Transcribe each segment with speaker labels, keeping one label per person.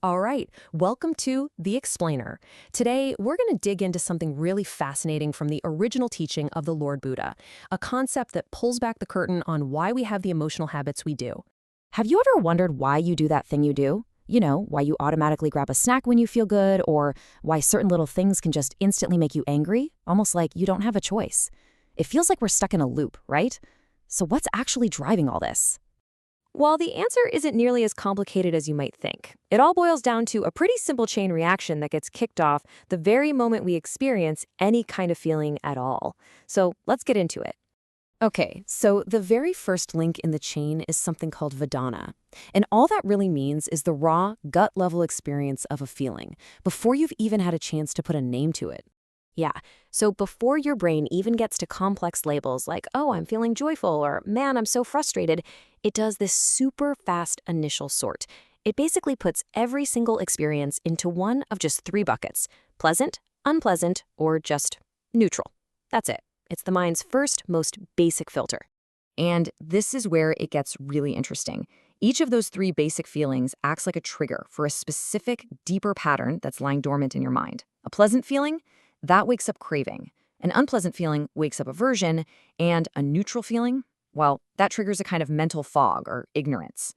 Speaker 1: All right, welcome to The Explainer. Today, we're going to dig into something really fascinating from the original teaching of the Lord Buddha, a concept that pulls back the curtain on why we have the emotional habits we do.
Speaker 2: Have you ever wondered why you do that thing you do? You know, why you automatically grab a snack when you feel good, or why certain little things can just instantly make you angry, almost like you don't have a choice. It feels like we're stuck in a loop, right? So what's actually driving all this?
Speaker 1: While the answer isn't nearly as complicated as you might think, it all boils down to a pretty simple chain reaction that gets kicked off the very moment we experience any kind of feeling at all. So let's get into it. Okay, so the very first link in the chain is something called Vedana. And all that really means is the raw, gut-level experience of a feeling, before you've even had a chance to put a name to it. Yeah, so before your brain even gets to complex labels like, oh, I'm feeling joyful, or man, I'm so frustrated, it does this super fast initial sort. It basically puts every single experience into one of just three buckets: pleasant, unpleasant, or just neutral. That's it. It's the mind's first, most basic filter.
Speaker 2: And this is where it gets really interesting. Each of those three basic feelings acts like a trigger for a specific, deeper pattern that's lying dormant in your mind. A pleasant feeling? That wakes up craving. An unpleasant feeling wakes up aversion, and a neutral feeling? Well, that triggers a kind of mental fog or ignorance.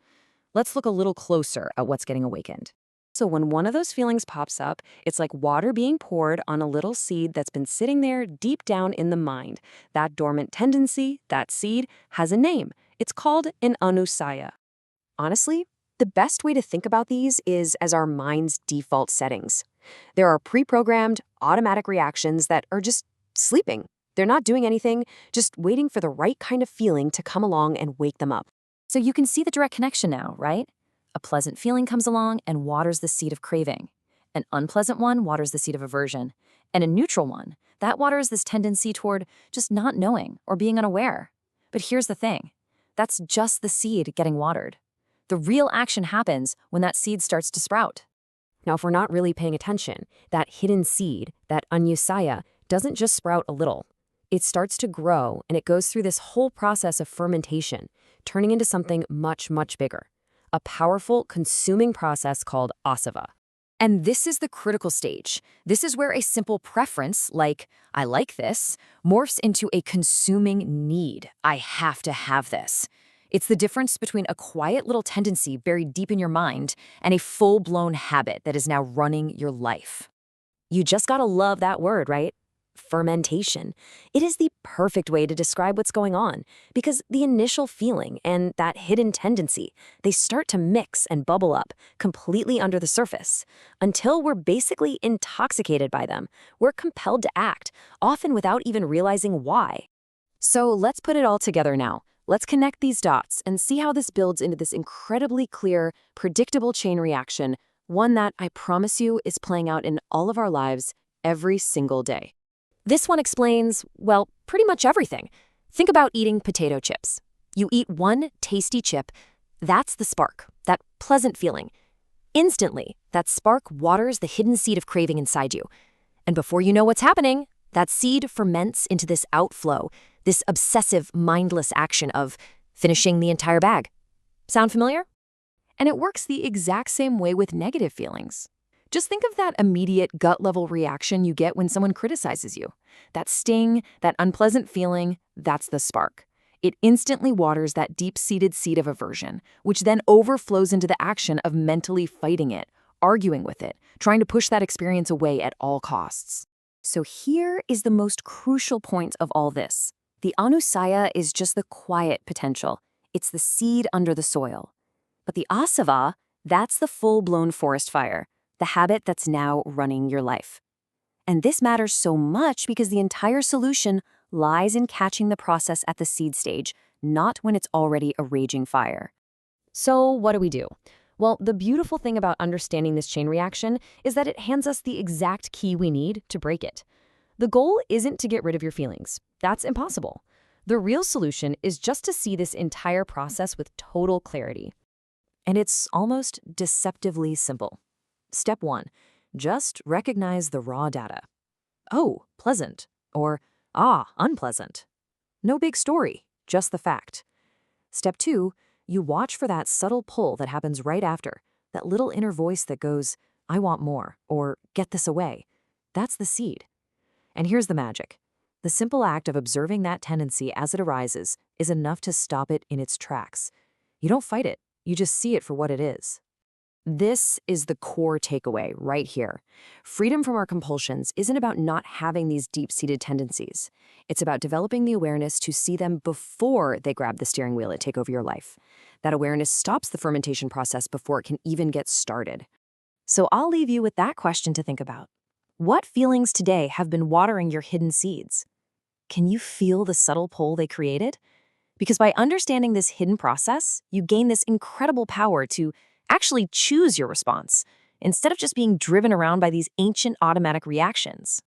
Speaker 2: Let's look a little closer at what's getting awakened.
Speaker 1: So when one of those feelings pops up, it's like water being poured on a little seed that's been sitting there deep down in the mind. That dormant tendency, that seed, has a name. It's called an Anusaya. Honestly, the best way to think about these is as our mind's default settings. There are pre-programmed, automatic reactions that are just sleeping. They're not doing anything, just waiting for the right kind of feeling to come along and wake them up.
Speaker 2: So you can see the direct connection now, right? A pleasant feeling comes along and waters the seed of craving. An unpleasant one waters the seed of aversion. And a neutral one, that waters this tendency toward just not knowing or being unaware. But here's the thing. That's just the seed getting watered. The real action happens when that seed starts to sprout.
Speaker 1: Now, if we're not really paying attention, that hidden seed, that Anusaya, doesn't just sprout a little. It starts to grow, and it goes through this whole process of fermentation, turning into something much, much bigger. A powerful, consuming process called Āsava.
Speaker 2: And this is the critical stage. This is where a simple preference, like, I like this, morphs into a consuming need. I have to have this. It's the difference between a quiet little tendency buried deep in your mind and a full-blown habit that is now running your life.
Speaker 1: You just gotta love that word, right? Fermentation. It is the perfect way to describe what's going on, because the initial feeling and that hidden tendency, they start to mix and bubble up completely under the surface until we're basically intoxicated by them. We're compelled to act, often without even realizing why. So let's put it all together now. Let's connect these dots and see how this builds into this incredibly clear, predictable chain reaction, one that I promise you is playing out in all of our lives every single day. This one explains, well, pretty much everything. Think about eating potato chips. You eat one tasty chip, that's the spark, that pleasant feeling. Instantly, that spark waters the hidden seed of craving inside you. And before you know what's happening, that seed ferments into this outflow, this obsessive, mindless action of finishing the entire bag. Sound familiar? And it works the exact same way with negative feelings. Just think of that immediate gut-level reaction you get when someone criticizes you. That sting, that unpleasant feeling, that's the spark. It instantly waters that deep-seated seed of aversion, which then overflows into the action of mentally fighting it, arguing with it, trying to push that experience away at all costs. So here is the most crucial point of all this. The Anusaya is just the quiet potential. It's the seed under the soil. But the Āsava, that's the full-blown forest fire, the habit that's now running your life. And this matters so much because the entire solution lies in catching the process at the seed stage, not when it's already a raging fire. So what do? Well, the beautiful thing about understanding this chain reaction is that it hands us the exact key we need to break it. The goal isn't to get rid of your feelings. That's impossible. The real solution is just to see this entire process with total clarity. And it's almost deceptively simple. Step 1, just recognize the raw data. Oh, pleasant, or unpleasant. No big story, just the fact. Step 2, you watch for that subtle pull that happens right after. That little inner voice that goes, I want more, or get this away. That's the seed. And here's the magic. The simple act of observing that tendency as it arises is enough to stop it in its tracks. You don't fight it, you just see it for what it is. This is the core takeaway right here. Freedom from our compulsions isn't about not having these deep-seated tendencies. It's about developing the awareness to see them before they grab the steering wheel and take over your life. That awareness stops the fermentation process before it can even get started. So I'll leave you with that question to think about. What feelings today have been watering your hidden seeds? Can you feel the subtle pull they created? Because by understanding this hidden process, you gain this incredible power to actually choose your response, instead of just being driven around by these ancient automatic reactions.